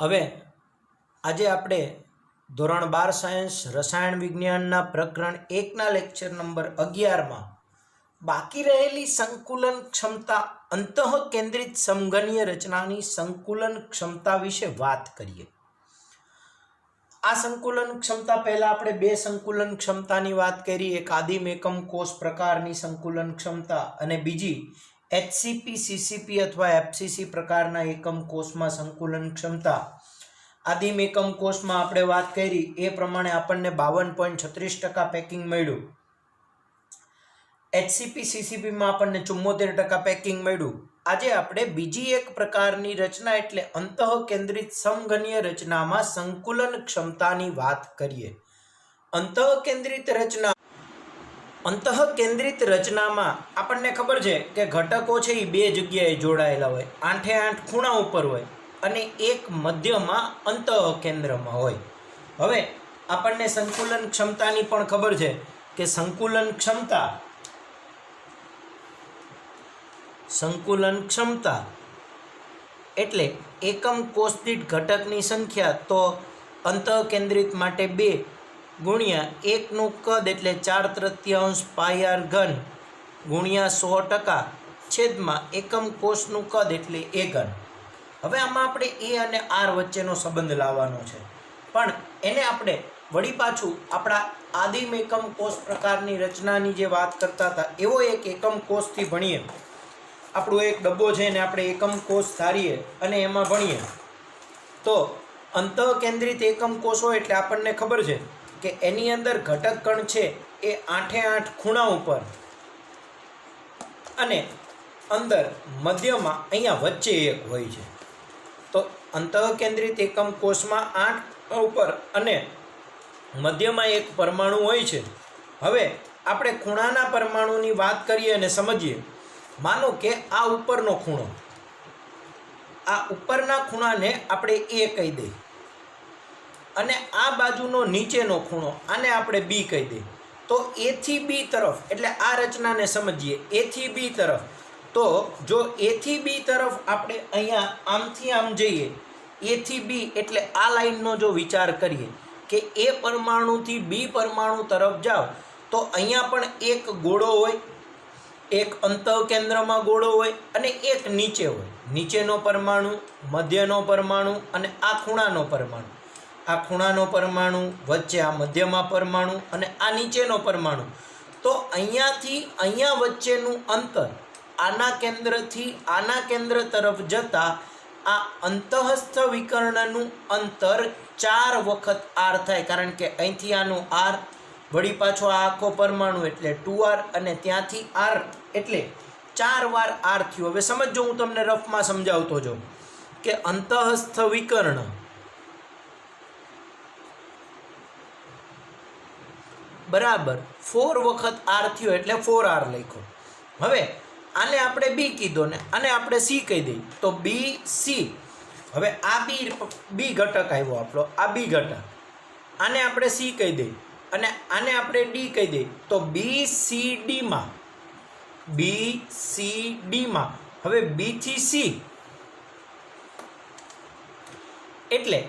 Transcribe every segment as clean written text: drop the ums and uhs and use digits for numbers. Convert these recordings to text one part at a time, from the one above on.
હવે આજે આપણે ધોરણ 12 સાયન્સ રસાયણ વિજ્ઞાનના પ્રકરણ 1ના લેક્ચર નંબર 11માં બાકી રહેલી સંકુલન ક્ષમતા અંતઃકેન્દ્રિત સમઘનીય રચનાની સંકુલન ક્ષમતા વિશે વાત કરીએ। આ સંકુલન ક્ષમતા પહેલા આપણે બે સંકુલન ક્ષમતાની વાત કરી, એક આદિમ એકમ કોષ પ્રકારની સંકુલન ક્ષમતા અને બીજી HCP CCP અથવા FCC પ્રકારના એકમ કોષમાં સંકુલન ક્ષમતા। આદિમ એકમ કોષમાં આપણે વાત કરી એ પ્રમાણે આપણને 52.36% પેકિંગ મળ્યું, HCP CCP માં આપણને 74% પેકિંગ મળ્યું। આજે આપણે બીજી એક પ્રકારની રચના એટલે અંતઃકેન્દ્રિત સમઘનીય રચનામાં સંકુલન ક્ષમતાની વાત કરીએ। અંતઃકેન્દ્રિત રચનામાં આપણને ખબર છે કે ઘટકો છે એ બે જગ્યાએ જોડાયેલા હોય, 8 ખૂણા ઉપર હોય અને એક મધ્યમાં અંતઃકેન્દ્રમાં હોય। હવે આપણને સંકુલન ક્ષમતાની પણ ખબર છે કે સંકુલન ક્ષમતા એટલે એકમ કોષ દીઠ ઘટકની સંખ્યા, તો અંતઃકેન્દ્રિત માટે 2 ગુણ્યા 1નું કદ એટલે 4/3 πr³ ગુણ્યા 100% છેદમાં એકમ કોષનું કદ એટલે a ઘન। હવે આમાં આપણે a અને r વચ્ચેનો સંબંધ લાવવાનો છે, પણ એને આપણે વળી પાછું આપણા આદિમ એકમ કોષ પ્રકારની રચનાની જે વાત કરતા હતા એવો એક એકમ કોષથી ભણીએ। આપણો એક ડબ્બો છે ને આપણે એકમ કોષ ધારીએ અને એમાં ભણીએ તો અંતઃકેન્દ્રિત એકમ કોષ હોય એટલે આપણને ખબર છે કે એની અંદર ઘટક કણ છે એ 8 ખૂણા ઉપર અને અંદર મધ્યમાં અહીંયા વચ્ચે એક હોય છે। તો અંતઃકેન્દ્રિત એકમ કોષમાં 8 ઉપર અને મધ્યમાં એક પરમાણુ હોય છે। હવે આપણે ખૂણાના પરમાણુની વાત કરીએ અને સમજીએ। માનો કે આ ઉપરનો ખૂણો, આ ઉપરના ખૂણાને આપણે A કહી દઈએ અને આ બાજુનો નીચેનો ખૂણો આને આપણે B કહી દઈએ। તો A થી B તરફ એટલે આ રચનાને સમજીએ, A થી B તરફ, તો જો A થી B તરફ આપણે અહીંયા આમથી આમ જઈએ, A થી B એટલે આ લાઈનનો જો વિચાર કરીએ કે A પરમાણુથી B પરમાણુ તરફ જાઓ તો અહીંયા પણ એક ગોળો હોય, એક અંતઃકેન્દ્રમાં ગોળો હોય અને એક નીચે હોય, નીચેનો પરમાણુ, મધ્યનો પરમાણુ અને આ ખૂણાનો પરમાણુ, આ ખૂણાનો પરમાણુ વચ્ચે આ મધ્યમાં પરમાણુ અને આ નીચેનો પરમાણુ। તો અહીંયાથી અહીંયા વચ્ચેનું અંતર આના કેન્દ્રથી આના કેન્દ્ર તરફ જતા આ અંતઃસ્થ વિકર્ણનું અંતર 4 વખત r થાય, કારણ કે અહીંથી આનું r વળી પાછો આ આખો પરમાણુ એટલે 2r અને ત્યાંથી r એટલે 4 વાર r થયું। હવે સમજો, હું તમને રફમાં સમજાવતો જાઉં કે અંતઃસ્થ વિકર્ણ બરાબર 4 વખત r થયો એટલે 4r લખ્યો। હવે આને આપણે b કીધો ને આને આપણે c કહી દઈએ તો bc। હવે આ b ઘટક આવ્યો આપણો, આ b ઘટક, આને આપણે c કહી દઈએ અને આને આપણે d કહી દઈએ તો BCD માં હવે b થી c એટલે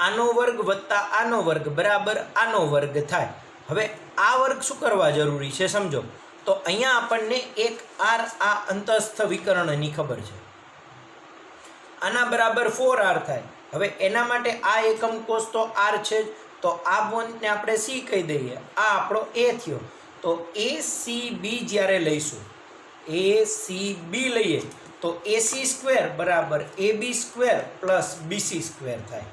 આનો વર્ગ વત્તા આનો વર્ગ બરાબર આનો વર્ગ થાય। હવે આ વર્ગ શું કરવા જરૂરી છે સમજો, તો અહીંયા આપણને એક r આ અંતઃસ્થ વિકર્ણની ખબર છે, આના બરાબર 4r થાય। હવે એના માટે આ એકમ કોષ તો r છે જ, તો આ પોઈન્ટને આપણે c કહી દઈએ, આ આપણો a થયો। તો ACB જ્યારે લઈશું, ACB લઈએ તો AC² બરાબર AB² પ્લસ BC² થાય।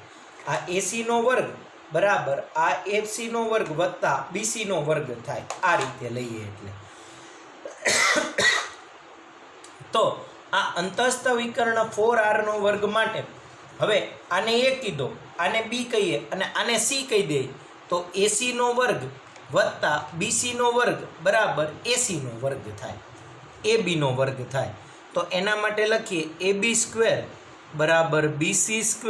આ AC નો વર્ગ બરાબર આ AC નો વર્ગ વત્તા BC નો વર્ગ થાય, આ રીતે લઈએ એટલે। તો આ અંતઃસ્થ વિકર્ણ 4r નો વર્ગ માટે હવે આને a કીધો, આને b કહીએ અને આને c કહી દઈએ તો AC નો વર્ગ વત્તા BC નો વર્ગ બરાબર AC નો વર્ગ થાય, AB નો વર્ગ થાય। તો એના માટે લખીએ AB² બરાબર BC²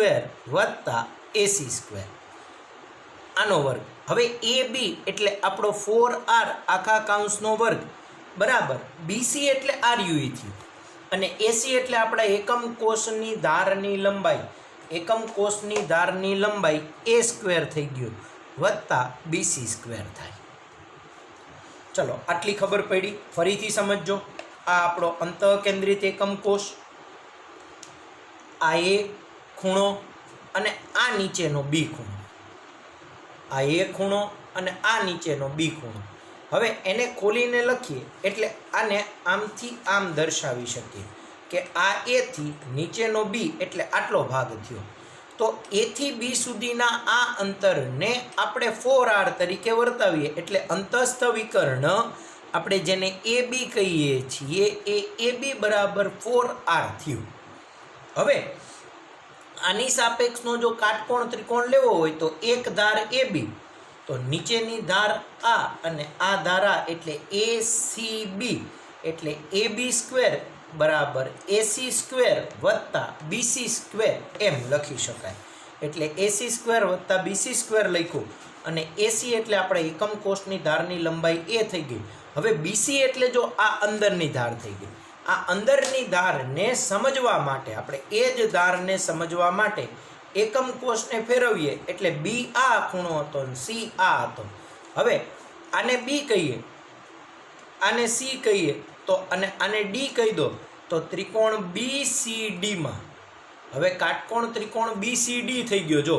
વત્તા AC², આનો વર્ગ। હવે AB એટલે આપણો 4r આખા કૌંસનો વર્ગ બરાબર BC એટલે RUE થયું અને AC એટલે આપણા એકમ કોષની ધારની લંબાઈ એકમ કોષની ધારની લંબાઈ એ સ્ક્વેર થઈ ગયું વત્તા બીસી સ્ક્વેર થાય. ચલો આટલી ખબર પડી. ફરીથી સમજજો. આ આપણો અંતઃકેન્દ્રિત એકમ કોષ, આ એ ખૂણો અને આ નીચેનો બી ખૂણો, આ એ ખૂણો અને આ નીચેનો બી ખૂણો. હવે એને ખોલીને લખીએ એટલે આને આમથી આમ દર્શાવી શકીએ કે આ એથી નીચેનો બી એટલે આટલો ભાગ થયો. તો એથી બી સુધીના આ અંતરને આપણે 4r તરીકે વર્તાવીએ એટલે અંતસ્થ વિકર્ણ આપણે જેને એ બી કહીએ છીએ એ બી બરાબર 4r થયું. હવે આની સાપેક્ષનો જો કાટકોણ ત્રિકોણ લેવો હોય તો એક ધાર એ બી, તો નીચેની ધાર આ અને આ ધાર આ એટલે ACB એટલે AB સ્ક્વેર બરાબર AC સ્ક્વેર વત્તા BC સ્ક્વેર એમ લખી શકાય. એટલે AC સ્ક્વેર વત્તા BC સ્ક્વેર લખ્યું અને AC એટલે આપણે એકમ કોષની ધારની લંબાઈ એ થઈ ગઈ. હવે BC એટલે જો આ અંદરની ધાર થઈ ગઈ. આ અંદરની ધારને સમજવા માટે આપણે એ જ ધારને સમજવા માટે એકમ કોષને ફેરવીએ એટલે બી આ ખૂણો હતો અને સી આ હતો. હવે આને બી કહીએ, આને સી કહીએ તો અને આને ડી કહી દો તો ત્રિકોણ BCDમાં હવે કાટકોણ ત્રિકોણ BCD થઈ ગયો. જો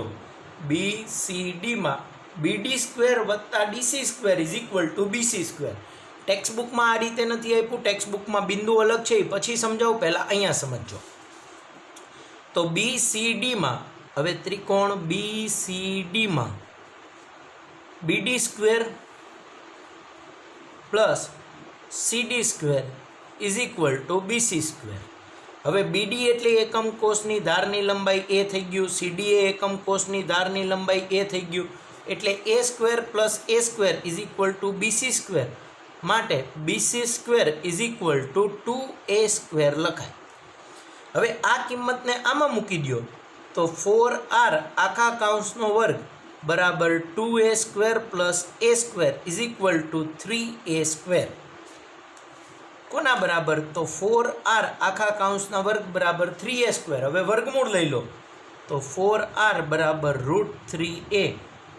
BCDમાં BD સ્ક્વેર વત્તા DC square is equal to BC square. ટેક્સ્ટબુકમાં આ રીતે નથી આપ્યું, ટેક્સ્ટબુકમાં બિંદુ અલગ છે, પછી સમજાવું, પહેલાં અહીંયા સમજો. તો BCDમાં હવે ત્રિકોણ BCDમાં BD square plus CD square is equal to BC square. હવે BD એટલે એકમ કોષની ધારની લંબાઈ એ થઈ ગયું, CD એ એકમ કોષની ધારની લંબાઈ એ થઈ ગયું એટલે A square plus A square is equal to BC square. માટે BC square is equal to 2A square લખાય. હવે આ કિંમતને આમાં મૂકી દો તો 4r આખા કૌંસનો વર્ગ બરાબર 2A square plus A square is equal to 3A square. કોના બરાબર? તો 4r આખા કૌંસના વર્ગ બરાબર 3A સ્ક્વેર. હવે વર્ગમૂળ લઈ લો તો 4r બરાબર √3a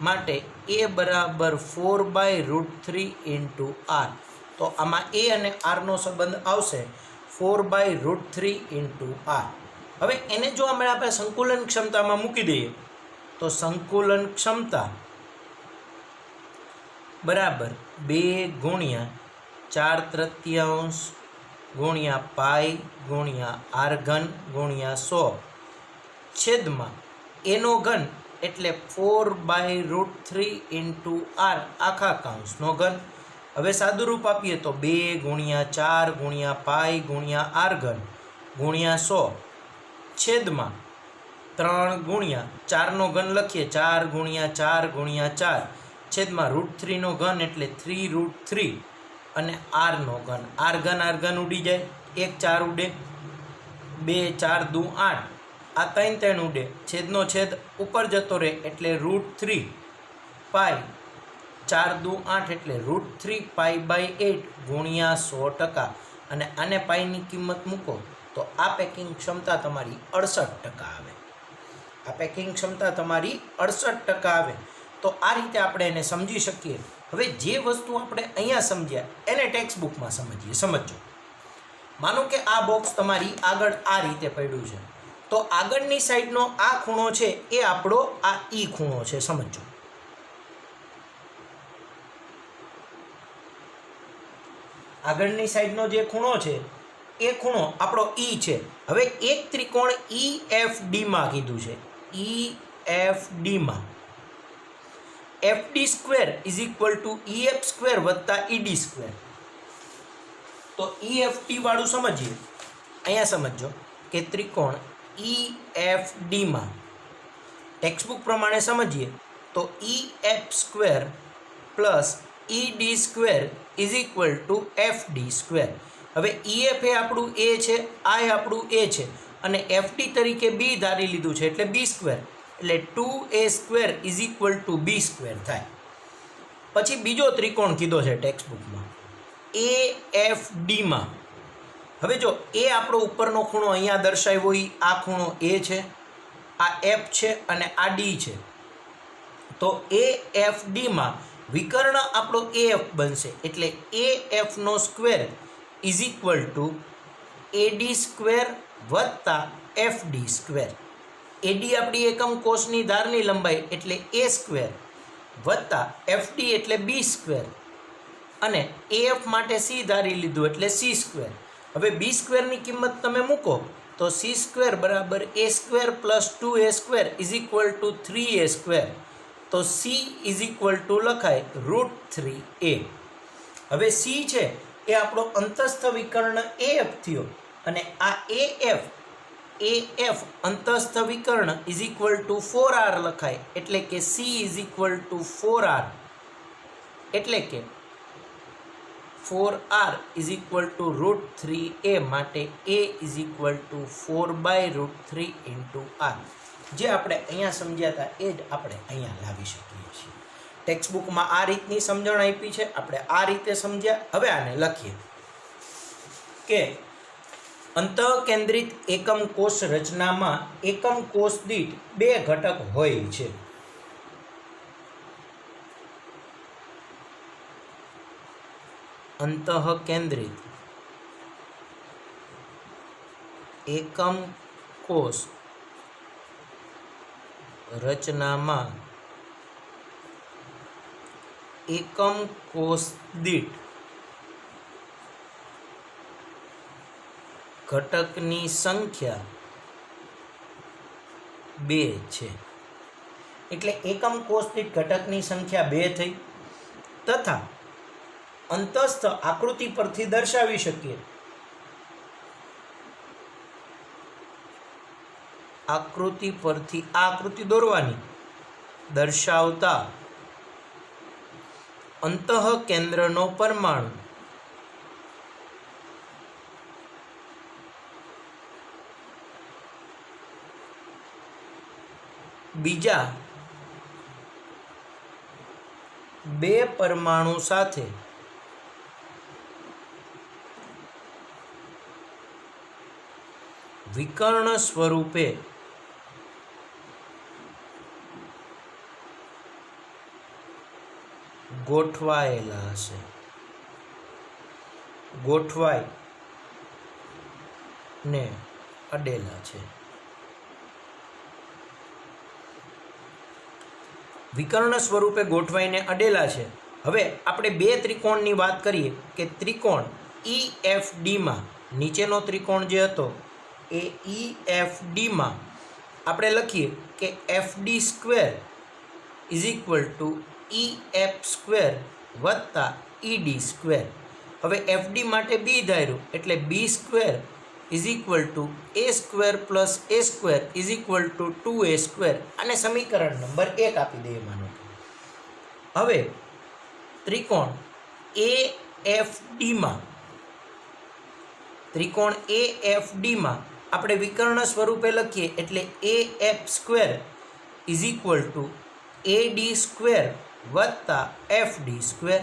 માટે a બરાબર 4/√3 ઇન્ટુ r. તો આમાં a અને rનો સંબંધ આવશે 4/√3 ઇન્ટુ r. હવે એને જો આપણે સંકુલન ક્ષમતામાં મૂકી દઈએ તો સંકુલન ક્ષમતા બરાબર 2 ગુણ્યા 4/3 ગુણ્યા પાઈ ગુણ્યા r ઘન ગુણ્યા 100 છેદમાં એનો ઘન એટલે 4/√3 ઇન્ટુ r આખા કૌંસનો ઘન. હવે સાદુરૂપ આપીએ તો 2 ગુણ્યા 4 ગુણ્યા પાઈ ગુણ્યા r ઘન ગુણ્યા 100 છેદમાં 3 ગુણ્યા 4નો ઘન લખીએ 4 ગુણ્યા 4 ગુણ્યા 4 છેદમાં √3 નો ઘન એટલે 3√3 અને rનો ઘન. r ઘન ઉડી જાય, 1 4 ઉડે, 2 4 દુ 8, આ 3 3 ઉડે, છેદનો છેદ ઉપર જતો રહે એટલે √3 પાઈ 4 દુ 8 એટલે √3π/8 ગુણ્યા 100%. અને આને પાઈની કિંમત મૂકો તો આ પેકિંગ ક્ષમતા તમારી 68% આવે. આ પેકિંગ ક્ષમતા તમારી 68% આવે. તો આ રીતે આપણે એને સમજી શકીએ. હવે જે વસ્તુ આપણે અહીંયા સમજ્યા એને ટેક્સ્ટ બુકમાં સમજો. માનો કે આ બોક્સ તમારી આગળ આ રીતે પડ્યું છે તો આગળની સાઈડનો આ ખૂણો છે એ આપણો આ ઈ ખૂણો છે. સમજો. આગળની સાઈડનો જે ખૂણો છે એ ખૂણો આપણો ઈ છે. હવે એક ત્રિકોણ EFDમાં કીધું છે. EFDમાં FD square is equal to EF square વત્તા ED સ્ક્વેર. તો EFD વાળું સમજીએ. અહીંયા સમજો કે ત્રિકોણ EFDમાં ટેક્સ્ટબુક પ્રમાણે સમજીએ તો EF square plus ED square is equal two FD square. હવે EF એ આપણું એ છે, આ એ આપણું એ છે અને FD તરીકે બી ધારી લીધું છે એટલે બી સ્ક્વેર એટલે 2A square is equal to B square થાય. પછી બીજો ત્રિકોણ કીધો છે ટેક્સ્ટબુકમાં AFDમાં. હવે જો એ આપણો ઉપરનો ખૂણો અહીંયા દર્શાવ્યો હોય, આ ખૂણો એ છે આ એફ છે અને આ ડી છે, તો એ એફ ડીમાં વિકર્ણ આપણો એ એફ બનશે, એટલે એ એફનો square is equal to AD square વત્તા એફ ડી સ્ક્વેર. એડી આપણી એકમ કોષની ધારની લંબાઈ એટલે એ સ્ક્વેર વત્તા એફડી એટલે બી સ્ક્વેર, અને એફ માટે સી ધારી લીધું એટલે સી સ્ક્વેર. હવે બી સ્ક્વેરની કિંમત તમે મૂકો તો સી સ્ક્વેર બરાબર A square plus 2a square is equal to 3a square. તો સી ઇઝ ઇક્વલ ટુ લખાય √3a. હવે સી છે એ આપણો અંતસ્થ વિકર્ણ એફ થયો, અને આ એફ અંતસ્થ વિકર્ણ ઇઝ ઇક્વલ ટુ 4r લખાય, એટલે કે C is equal two 4r, એટલે કે 4r is equal to √3a, માટે a is equal two 4/√3 into r. જે આપણે અહીંયા સમજ્યા હતા એ જ આપણે અહીંયા લાવી શકીએ છીએ. ટેક્સ્ટ બુકમાં આ રીતની સમજણ આપી છે, આપણે આ રીતે સમજ્યા. હવે આને લખીએ કે અંતઃકેન્દ્રિત એકમ કોષ રચનામાં એકમ કોષ દીઠ 2 ઘટક હોય છે. અંતઃકેન્દ્રિત એકમ કોષ રચનામાં એકમ કોષ દીઠ ઘટકની સંખ્યા 2 છે. એટલે એકમ કોષ દીઠ ઘટકની સંખ્યા 2 થઈ, તથા અંતસ્થ આકૃતિ પરથી દર્શાવી શકીએ. આકૃતિ પરથી આ આકૃતિ દોરવાની, દર્શાવતા અંતઃકેન્દ્રનો પરમાણુ બીજા 2 પરમાણુ સાથે વિકર્ણ સ્વરૂપે ગોઠવાયેલા હશે. ગોઠવાઈને અડેલા છે. વિકર્ણ સ્વરૂપે ગોઠવાઈને અડેલા છે. હવે આપણે 2 ત્રિકોણની વાત કરીએ કે ત્રિકોણ EFDમાં, નીચેનો ત્રિકોણ જે હતો એ EFDમાં આપણે લખીએ કે FD square is equal to EF square વત્તા ED સ્ક્વેર. હવે FD માટે બી ધાર્યું એટલે B square is equal to A square plus A square is equal to 2a square. આને સમીકરણ નંબર 1 આપી દઈએ માનો. હવે ત્રિકોણ AFDમાં આપણે વિકર્ણ સ્વરૂપે લખીએ એટલે AF square is equal to AD square વત્તા FD સ્ક્વેર.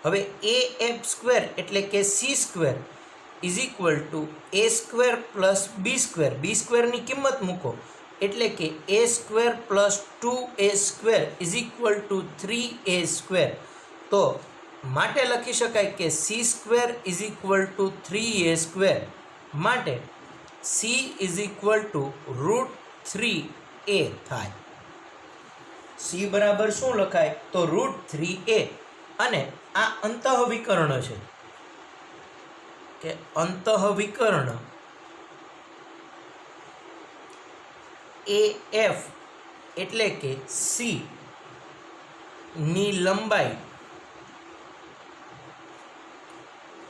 હવે AF સ્ક્વેર એટલે કે C square is equal to A square plus B square. B સ્ક્વેરની કિંમત મૂકો એટલે કે A square plus 2a square is equal to 3a square. તો માટે લખી શકાય કે C square is equal to 3a square, માટે C is equal to √3a થાય. સી બરાબર શું લખાય તો √3a. અને આ અંતઃવિકર્ણ છે કે અંતઃવિકર્ણ AF એટલે કે સી ની લંબાઈ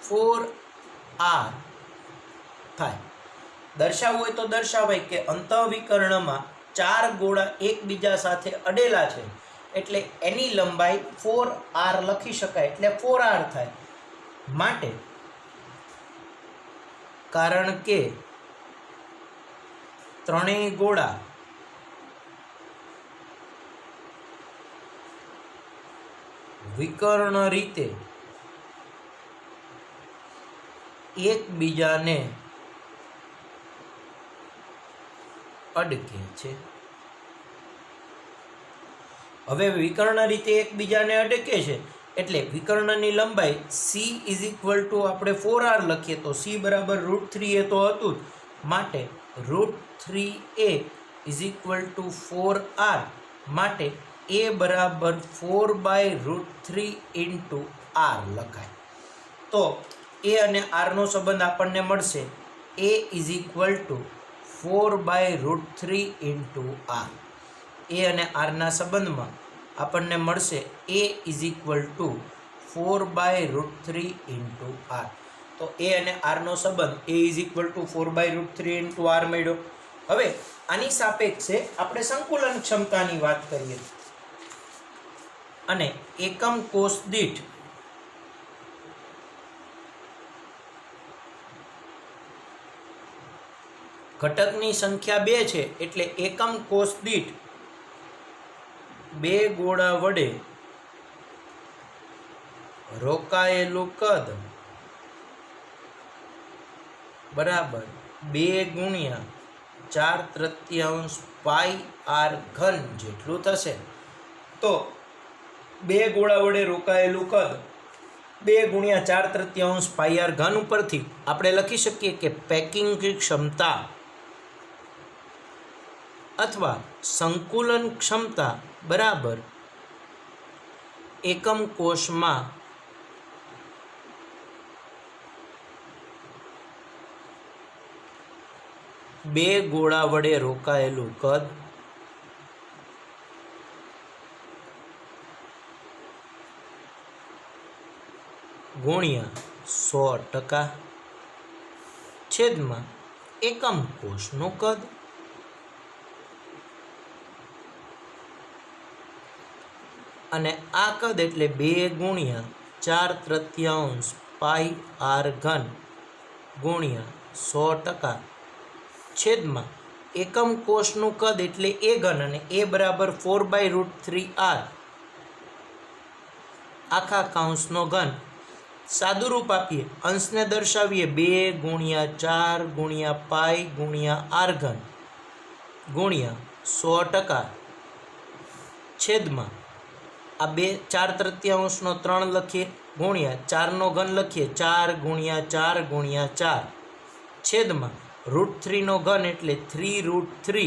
4r થાય. દર્શાવવું હોય તો દર્શાવાય કે અંતઃવિકર્ણમાં 4 ગોળા એકબીજા સાથે અડેલા છે એટલે એની લંબાઈ 4r લખી શકાય, એટલે 4r થાય. માટે કારણ કે ત્રણેય ગોળા વિકર્ણ રીતે એકબીજાને અડકે છે. હવે વિકર્ણ રીતે એકબીજાને અડકે છે એટલે વિકર્ણની લંબાઈ સી ઇઝ ઇક્વલ ટુ આપણે 4r લખીએ તો સી બરાબર √3a તો હતું જ, માટે √3a is equal two 4r, માટે a બરાબર 4/√3 ઇન્ટુ r લખાય. તો a અને r નો સંબંધ આપણને મળશે a is equal two 4/√3 into r. a અને r ના સંબંધમાં આપણને મળશે a is equal two 4/√3 into r. તો a અને r નો સંબંધ a is equal two 4/√3 into r મળ્યો. હવે આની સાપેક્ષે આપણે સંકુલન ક્ષમતાની વાત કરીએ અને એકમ કોષ દીઠ ઘટકની સંખ્યા 2 છે એટલે એકમ કોષ દીઠ 2 ગોળા વડે રોકાયેલું કદ બરાબર 2 ગુણ્યા 4/3 પાઈ r ઘન જેટલું થશે. તો 2 ગોળા વડે રોકાયેલું કદ 2 ગુણ્યા 4/3 પાઈ r ઘન ઉપરથી આપણે લખી શકીએ કે પેકિંગ ક્ષમતા અથવા સંકુલન ક્ષમતા બરાબર એકમ કોષમાં બે ગોળા વડે રોકાયેલું કદ ગુણ્યા 100% છેદમાં એકમ કોષનું કદ. અને આ કદ એટલે 2 ગુણ્યા 4/3 પાઈ r ઘન ગુણ્યા 100% છેદમાં એકમ કોષનું કદ એટલે a ઘન અને a બરાબર 4/√3r આખા કૌંસનો ઘન. સાદુરૂપ આપીએ, અંશને દર્શાવીએ 2 ગુણ્યા 4 ગુણ્યા પાઈ ગુણ્યા r ઘન ગુણ્યા 100% છેદમાં આ 4/3 3 લખીએ ગુણ્યા 4 નો ઘન લખીએ 4 ગુણ્યા 4 ગુણ્યા 4 છેદમાં √3 નો ઘન એટલે 3√3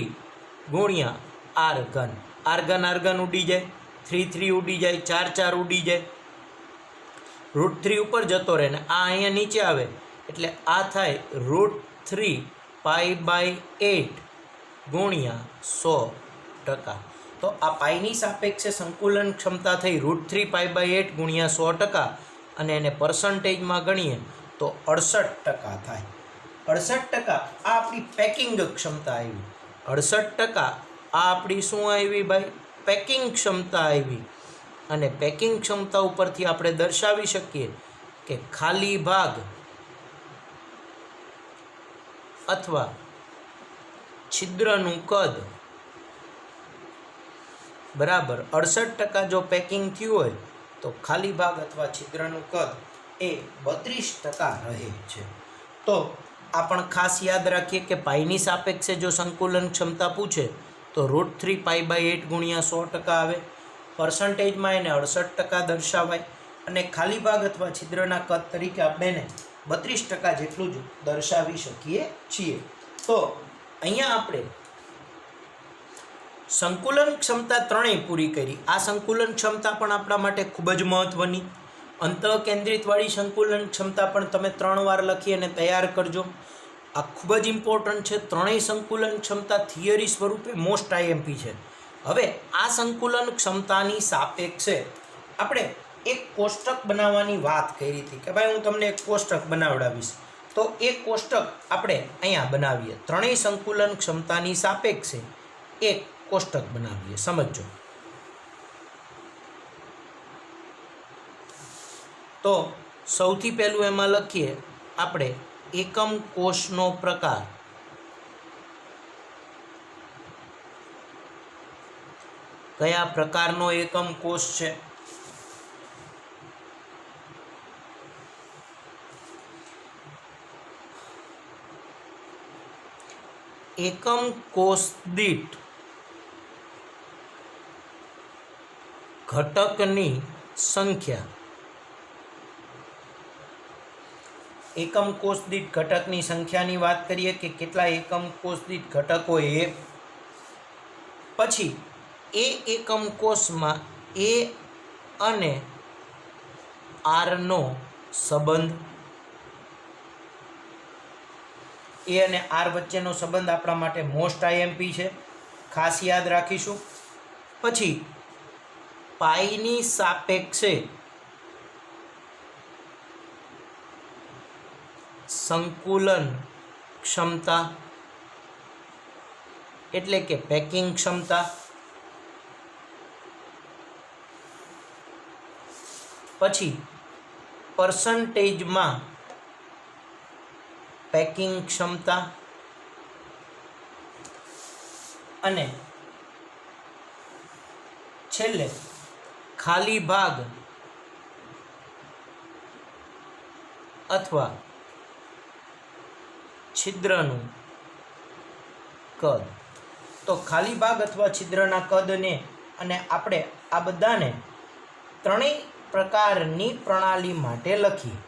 ગુણ્યા r ઘન. r ઘન ઉડી જાય, 3 ઉડી જાય, 4 ઉડી જાય, √3 ઉપર જતો રહે ને આ અહીંયા નીચે આવે એટલે આ થાય √3 પાઈ/8 ગુણ્યા 100%. તો આ પાઈની સાપેક્ષે સંકુલન ક્ષમતા થઈ √3 પાઈ/8 ગુણ્યા 100% અને એને પર્સન્ટેજમાં ગણીએ તો 68% થાય. 68% આ આપણી પેકિંગ ક્ષમતા આવી. 68% આ આપણી શું આવી ભાઈ? પેકિંગ ક્ષમતા આવી. અને પેકિંગ ક્ષમતા ઉપરથી આપણે દર્શાવી શકીએ કે ખાલી ભાગ અથવા છિદ્રનું કદ બરાબર 68% જો પેકિંગ થયું હોય તો ખાલી ભાગ અથવા છિદ્રનું કદ એ 32% રહે છે. તો આ પણ ખાસ યાદ રાખીએ કે પાઈની સાપેક્ષે જો સંકુલન ક્ષમતા પૂછે તો √3 પાઈ/8 ગુણ્યા 100% આવે. પર્સન્ટેજમાં એને 68% દર્શાવાય અને ખાલી ભાગ અથવા છિદ્રના કદ તરીકે આપણે એને 32% જેટલું જ દર્શાવી શકીએ છીએ. તો અહીંયા આપણે સંકુલન ક્ષમતા ત્રણેય પૂરી કરી. આ સંકુલન ક્ષમતા પણ આપણા માટે ખૂબ જ મહત્વની. અંતઃકેન્દ્રિતવાળી સંકુલન ક્ષમતા પણ તમે 3 વાર લખી અને તૈયાર કરજો. આ ખૂબ જ ઇમ્પોર્ટન્ટ છે. ત્રણેય સંકુલન ક્ષમતા થિયરી સ્વરૂપે મોસ્ટ આઈએમપી છે. હવે આ સંકુલન ક્ષમતાની સાપેક્ષે આપણે એક કોષ્ટક બનાવવાની વાત કરી હતી કે ભાઈ હું તમને એક કોષ્ટક બનાવડાવીશ. તો એ કોષ્ટક આપણે અહીંયા બનાવીએ. ત્રણેય સંકુલન ક્ષમતાની સાપેક્ષે એક કોષ્ટક બનાવીએ. સમજો. તો સૌથી પહેલું એમાં લખીએ આપણે એકમ કોષનો પ્રકાર. કયા પ્રકારનો એકમ કોષ છે? એકમ કોષ દીઠ ઘટકની સંખ્યા, એકમ કોષ દીઠ ઘટકની સંખ્યાની વાત કરીએ કે કેટલા એકમ કોષ દીઠ ઘટકો એ, પછી એ એકમ કોષમાં એ અને આરનો સંબંધ, એ અને આર વચ્ચેનો સંબંધ આપણા માટે મોસ્ટ આઈએમપી છે, ખાસ યાદ રાખીશું. પછી પાઈની સાપેક્ષે સંકુલન ક્ષમતા એટલે કે પેકિંગ ક્ષમતા. પછી પર્સન્ટેજમાં પેકિંગ ક્ષમતા અને છેલ્લે ખાલી ભાગ અથવા છિદ્રનું કદ. તો ખાલી ભાગ અથવા છિદ્રના કદને અને આપણે આ બધાને ત્રણેય પ્રકારની પ્રણાલી માટે લખીએ.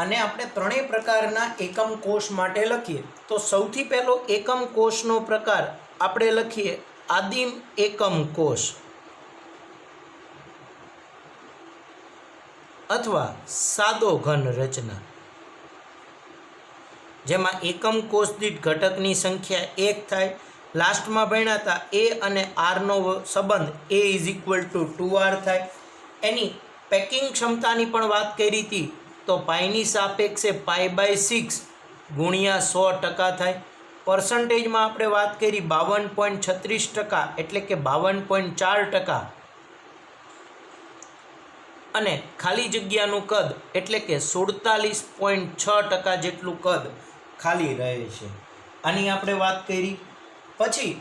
અને આપણે ત્રણેય પ્રકારના એકમ કોષ માટે લખીએ. તો સૌથી પહેલો એકમ કોષનો પ્રકાર આપણે લખીએ આદિમ એકમ કોષ અથવા સાદો ઘન રચના, જેમાં એકમ કોષ દીઠ ઘટકની સંખ્યા 1 થાય. લાસ્ટમાં ભણ્યા હતા એ અને આરનો સંબંધ એ ઇઝ ઇક્વલ ટુ 2r થાય. એની પેકિંગ ક્ષમતાની પણ વાત કરી હતી, તો પાઈની સાપેક્ષે π/6 ગુણ્યા 100% થાય. પર્સન્ટેજમાં આપણે વાત કરી 52.36%, એટલે કે 52.4%. અને ખાલી જગ્યાનું કદ એટલે કે 47.6% જેટલું કદ ખાલી રહે છે. આની આપણે વાત કરી. પછી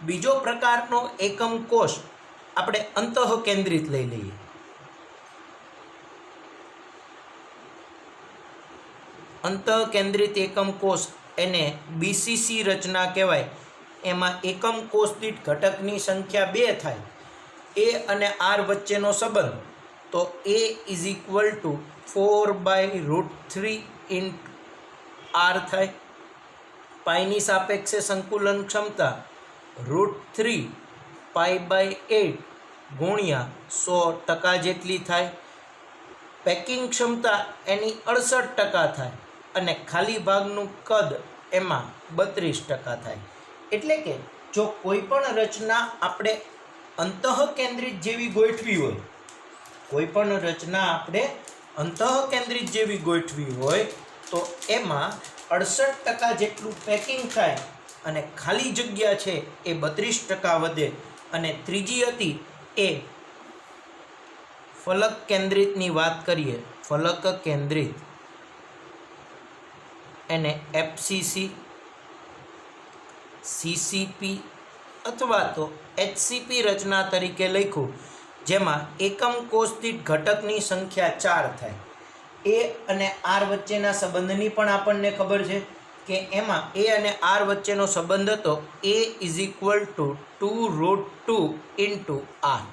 બીજો પ્રકારનો એકમ કોષ આપણે અંતઃકેન્દ્રિત લઈ લઈએ. અંતઃકેન્દ્રિત એકમ કોષ એને બીસીસી રચના કહેવાય. એમાં એકમ કોષ દીઠ ઘટકની સંખ્યા 2 થાય. એ અને આર વચ્ચેનો સંબંધ, તો એ ઇઝ ઇક્વલ ટુ 4/√3 r થાય. પાઈની સાપેક્ષે સંકુલન ક્ષમતા √3 π/8 ગુણ્યા 100% જેટલી થાય. પેકિંગ ક્ષમતા એની 68% થાય અને ખાલી ભાગનું કદ એમાં 32% થાય. એટલે કે જો કોઈ પણ રચના આપણે અંતઃકેન્દ્રિત જેવી ગોઠવી હોય, કોઈ પણ રચના આપણે અંતઃકેન્દ્રિત જેવી ગોઠવી હોય તો એમાં 68% જેટલું પેકિંગ થાય અને ખાલી જગ્યા છે એ 32% વધે. અને ત્રીજી હતી એ ફલક કેન્દ્રિતની વાત કરીએ, ફલક કેન્દ્રિત, એને એફસીસી, સીસીપી અથવા તો એચસીપી રચના તરીકે લખ્યું, જેમાં એકમ કોષ દીઠ ઘટકની સંખ્યા 4 થાય. એ અને આર વચ્ચેના સંબંધની પણ આપણને ખબર છે કે એમાં એ અને આર વચ્ચેનો સંબંધ હતો એ ઇઝ ઇક્વલ ટુ 2√2 r.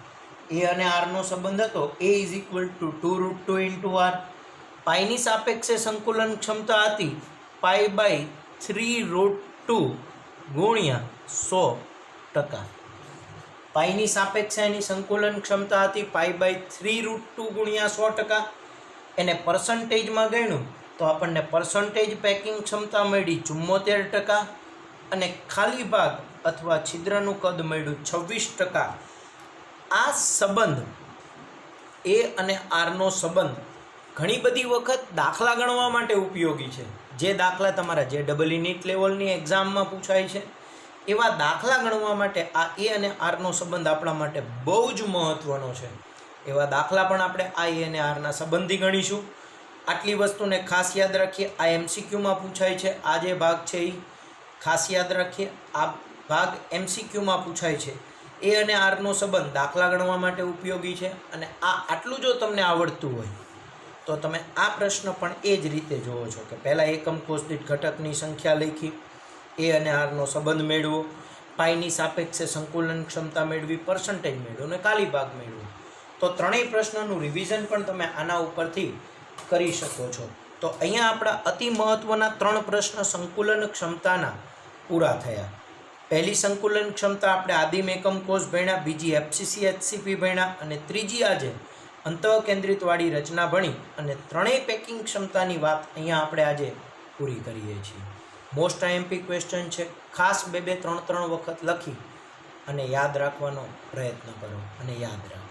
એ અને આરનો સંબંધ હતો એ ઇઝ ઇક્વલ ટુ 2√2 r. પાઈની સાપેક્ષે સંકુલન ક્ષમતા હતી π/3√2 ગુણ્યા 100%. પાઈની સાપેક્ષે એની સંકુલન ક્ષમતા હતી π/3√2 ગુણ્યા 100%. એને પર્સન્ટેજમાં ગણ્યું તો આપણને પર્સન્ટેજ પેકિંગ ક્ષમતા મળી 74% અને ખાલી ભાગ અથવા છિદ્રનું કદ મળ્યું 26%. આ સંબંધ એ અને આરનો સંબંધ ઘણી બધી વખત દાખલા ગણવા માટે ઉપયોગી છે. જે દાખલા તમારા JEE નીટ લેવલની એક્ઝામમાં પૂછાય છે એવા દાખલા ગણવા માટે આ એ અને આરનો સંબંધ આપણા માટે બહુ જ મહત્ત્વનો છે. એવા દાખલા પણ આપણે આ એ અને આરના સંબંધી ગણીશું. આટલી વસ્તુને ખાસ યાદ રાખીએ. આ MCQમાં પૂછાય છે. આ જે ભાગ છે એ ખાસ યાદ રાખીએ, આ ભાગ MCQમાં પૂછાય છે. એ અને આરનો સંબંધ દાખલા ગણવા માટે ઉપયોગી છે. અને આટલું જો તમને આવડતું હોય તો તમે આ પ્રશ્ન પણ એ જ રીતે જોવો છો કે પહેલાં એકમ કોષ દીઠ ઘટકની સંખ્યા લખી, એ અને આરનો સંબંધ મેળવો, પાઈની સાપેક્ષે સંકુલન ક્ષમતા મેળવી, પર્સન્ટેજ મેળવો અને કાલી ભાગ મેળવો. તો ત્રણેય પ્રશ્નોનું રિવિઝન પણ તમે આના ઉપરથી કરી શકો છો. તો અહીંયા આપણા અતિ મહત્ત્વના 3 પ્રશ્ન સંકુલન ક્ષમતાના પૂરા થયા. પહેલી સંકુલન ક્ષમતા આપણે આદિમ એકમ કોષ ભણ્યા, બીજી FCC HCP ભણ્યા અને ત્રીજી આજે અંતઃકેન્દ્રિતવાળી રચના ભણી અને ત્રણેય પેકિંગ ક્ષમતાની વાત અહીંયા આપણે આજે પૂરી કરીએ છીએ. મોસ્ટ IMP ક્વેશ્ચન છે. ખાસ 2-2, 3-3 વખત લખી અને યાદ રાખવાનો પ્રયત્ન કરો અને યાદ રાખો.